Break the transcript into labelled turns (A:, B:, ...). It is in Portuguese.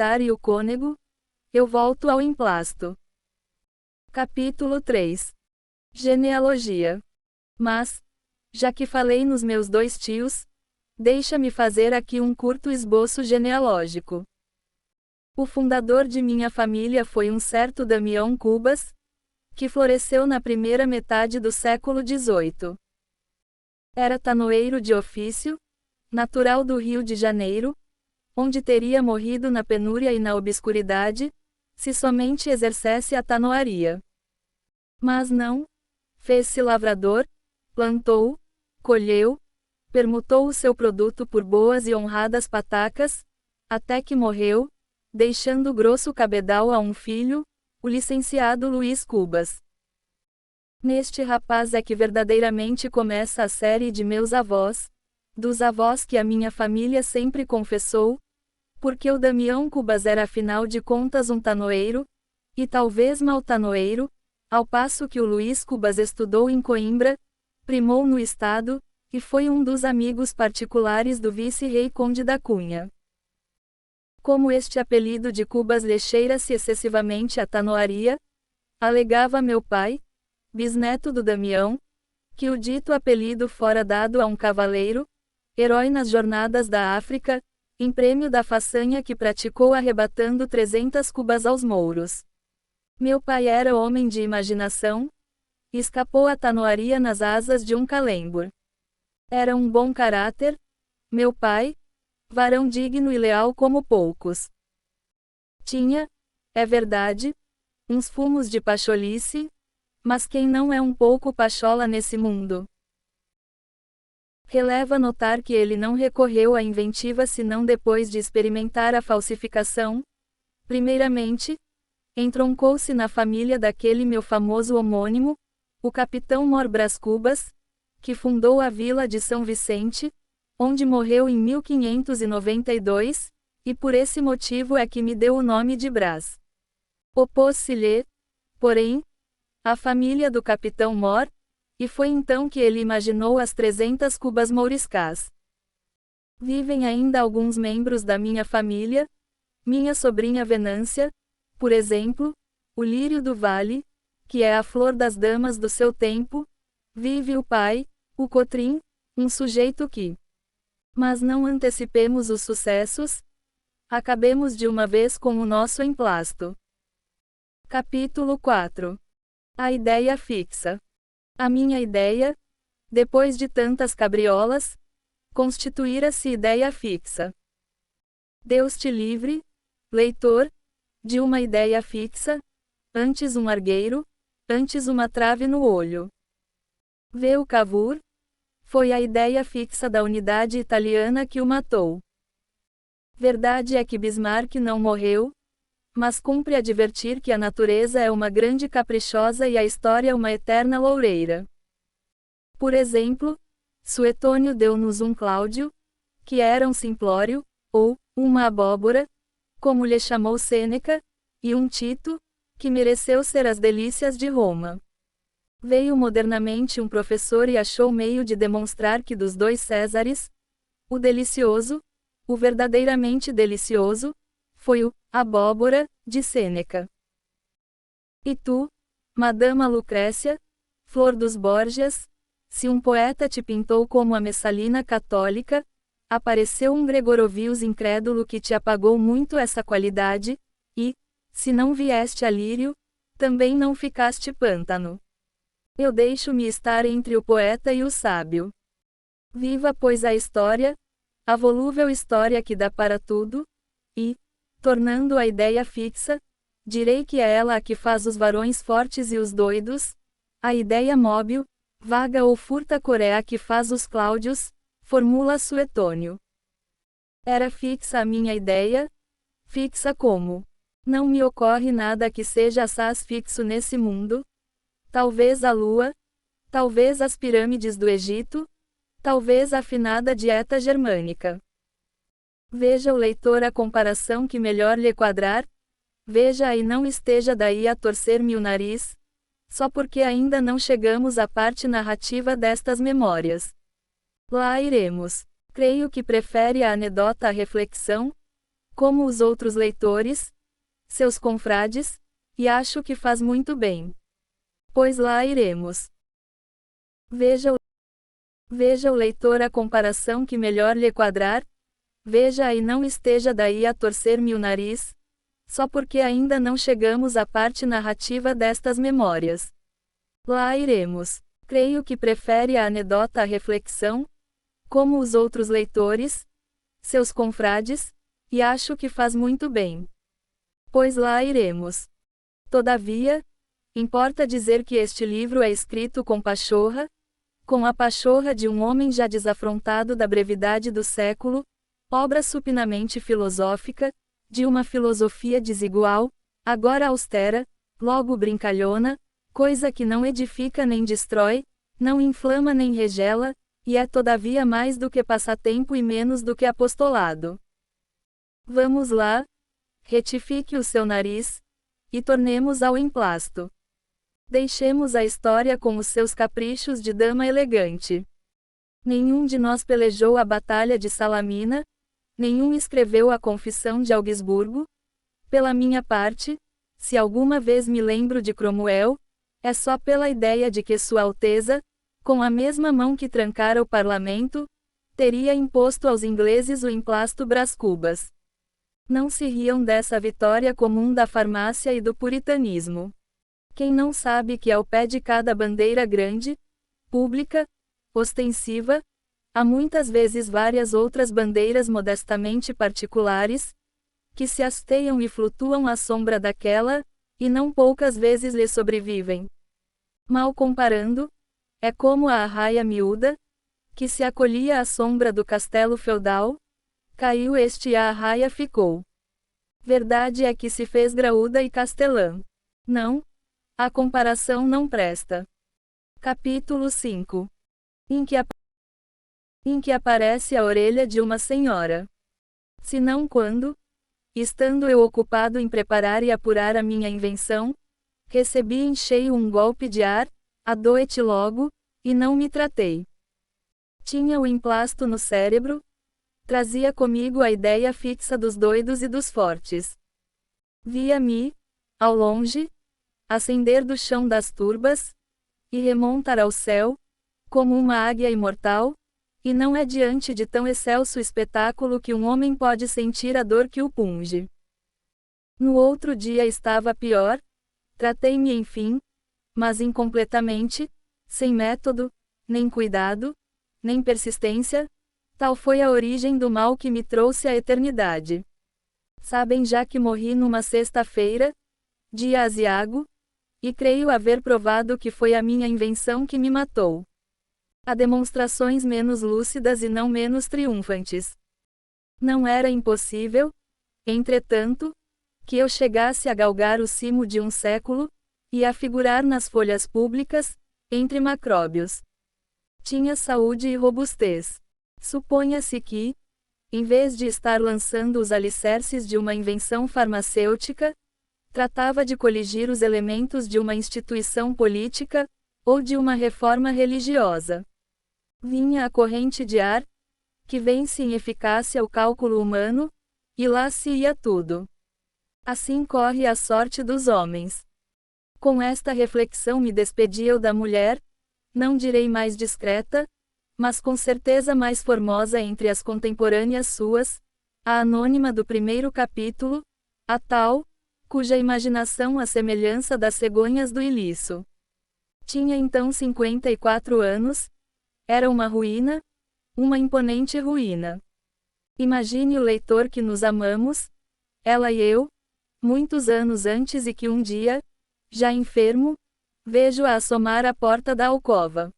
A: nectar e o cônego, eu volto ao emplasto. Capítulo 3. Genealogia. Mas, já que falei nos meus dois tios, deixa-me fazer aqui um curto esboço genealógico. O fundador de minha família foi um certo Damião Cubas, que floresceu na primeira metade do século XVIII. Era tanoeiro de ofício, natural do Rio de Janeiro, onde teria morrido na penúria e na obscuridade, se somente exercesse a tanoaria. Mas não, fez-se lavrador, plantou, colheu, permutou o seu produto por boas e honradas patacas, até que morreu, deixando grosso cabedal a um filho, o licenciado Luiz Cubas. Neste rapaz é que verdadeiramente começa a série de meus avós, dos avós que a minha família sempre confessou, porque o Damião Cubas era afinal de contas um tanoeiro, e talvez mau tanoeiro, ao passo que o Luiz Cubas estudou em Coimbra, primou no estado, e foi um dos amigos particulares do vice-rei Conde da Cunha. Como este apelido de Cubas lhe cheira-se excessivamente à tanoaria, alegava meu pai, bisneto do Damião, que o dito apelido fora dado a um cavaleiro, herói nas jornadas da África, em prêmio da façanha que praticou arrebatando 300 cubas aos mouros. Meu pai era homem de imaginação, e escapou à tanoaria nas asas de um calembur. Era um bom caráter, meu pai, varão digno e leal como poucos. Tinha, é verdade, uns fumos de pacholice, mas quem não é um pouco pachola nesse mundo? Releva notar que ele não recorreu à inventiva senão depois de experimentar a falsificação. Primeiramente, entroncou-se na família daquele meu famoso homônimo, o capitão Mor Brás Cubas, que fundou a vila de São Vicente, onde morreu em 1592, e por esse motivo é que me deu o nome de Brás. Opôs-se-lhe, porém, a família do capitão Mor, e foi então que ele imaginou as 300 cubas mouriscás. Vivem ainda alguns membros da minha família, minha sobrinha Venância, por exemplo, o lírio do vale, que é a flor das damas do seu tempo, vive o pai, o Cotrim, um sujeito que. Mas não antecipemos os sucessos, acabemos de uma vez com o nosso emplasto. Capítulo 4. A ideia fixa. A minha ideia, depois de tantas cabriolas, constituíra-se ideia fixa. Deus te livre, leitor, de uma ideia fixa, antes um argueiro, antes uma trave no olho. Vê o Cavour? Foi a ideia fixa da unidade italiana que o matou. Verdade é que Bismarck não morreu, mas cumpre advertir que a natureza é uma grande caprichosa e a história uma eterna loureira. Por exemplo, Suetônio deu-nos um Cláudio, que era um simplório, ou uma abóbora, como lhe chamou Sêneca, e um Tito, que mereceu ser as delícias de Roma. Veio modernamente um professor e achou meio de demonstrar que dos dois Césares, o delicioso, o verdadeiramente delicioso, foi o abóbora, de Sêneca. E tu, Madama Lucrécia, flor dos Borgias, se um poeta te pintou como a Messalina católica, apareceu um Gregorovius incrédulo que te apagou muito essa qualidade, e, se não vieste a lírio, também não ficaste pântano. Eu deixo-me estar entre o poeta e o sábio. Viva pois a história, a volúvel história que dá para tudo, e, tornando a ideia fixa, direi que é ela a que faz os varões fortes e os doidos, a ideia móvel, vaga ou furta coreia que faz os Cláudios, formula Suetônio. Era fixa a minha ideia? Fixa como? Não me ocorre nada que seja assaz fixo nesse mundo? Talvez a lua, talvez as pirâmides do Egito, talvez a afinada dieta germânica. Veja o leitor a comparação que melhor lhe quadrar, veja e não esteja daí a torcer-me o nariz, só porque ainda não chegamos à parte narrativa destas memórias. Lá iremos. Creio que prefere a anedota à reflexão. como os outros leitores, seus confrades, e acho que faz muito bem. Pois lá iremos. Veja o leitor a comparação que melhor lhe quadrar, veja e não esteja daí a torcer-me o nariz, só porque ainda não chegamos à parte narrativa destas memórias. Lá iremos. Creio que prefere a anedota à reflexão, como os outros leitores, seus confrades, e acho que faz muito bem. Pois lá iremos. Todavia, importa dizer que este livro é escrito com pachorra, com a pachorra de um homem já desafrontado da brevidade do século, obra supinamente filosófica, de uma filosofia desigual, agora austera, logo brincalhona, coisa que não edifica nem destrói, não inflama nem regela, e é todavia mais do que passatempo e menos do que apostolado. Vamos lá, retifique o seu nariz, e tornemos ao emplasto. Deixemos a história com os seus caprichos de dama elegante. Nenhum de nós pelejou a batalha de Salamina, nenhum escreveu a Confissão de Augsburgo. Pela minha parte, se alguma vez me lembro de Cromwell, é só pela ideia de que Sua Alteza, com a mesma mão que trancara o parlamento, teria imposto aos ingleses o emplasto Brás Cubas. Não se riam dessa vitória comum da farmácia e do puritanismo. Quem não sabe que ao pé de cada bandeira grande, pública, ostensiva, há muitas vezes várias outras bandeiras modestamente particulares, que se hasteiam e flutuam à sombra daquela, e não poucas vezes lhe sobrevivem. Mal comparando, é como a arraia miúda, que se acolhia à sombra do castelo feudal, caiu este e a arraia ficou. Verdade é que se fez graúda e castelã. Não, a comparação não presta. Capítulo 5. Em que aparece a orelha de uma senhora. Se não quando, estando eu ocupado em preparar e apurar a minha invenção, recebi em cheio um golpe de ar, adoete logo, e não me tratei. Tinha o emplasto no cérebro, trazia comigo a ideia fixa dos doidos e dos fortes. Via-me, ao longe, ascender do chão das turbas, e remontar ao céu, como uma águia imortal, e não é diante de tão excelso espetáculo que um homem pode sentir a dor que o punge. No outro dia estava pior, tratei-me enfim, mas incompletamente, sem método, nem cuidado, nem persistência, tal foi a origem do mal que me trouxe à eternidade. Sabem já que morri numa sexta-feira, dia aziago, e creio haver provado que foi a minha invenção que me matou. Há demonstrações menos lúcidas e não menos triunfantes. Não era impossível, entretanto, que eu chegasse a galgar o cimo de um século, e a figurar nas folhas públicas, entre macróbios. Tinha saúde e robustez. Suponha-se que, em vez de estar lançando os alicerces de uma invenção farmacêutica, tratava de coligir os elementos de uma instituição política, ou de uma reforma religiosa. Vinha a corrente de ar, que vence em eficácia o cálculo humano, e lá se ia tudo. Assim corre a sorte dos homens. Com esta reflexão me despedi eu da mulher, não direi mais discreta, mas com certeza mais formosa entre as contemporâneas suas, a anônima do primeiro capítulo, a tal, cuja imaginação à semelhança das cegonhas do Ilício. Tinha então 54 anos, era uma ruína, uma imponente ruína. Imagine o leitor que nos amamos, ela e eu, muitos anos antes e que um dia, já enfermo, vejo-a assomar à porta da alcova.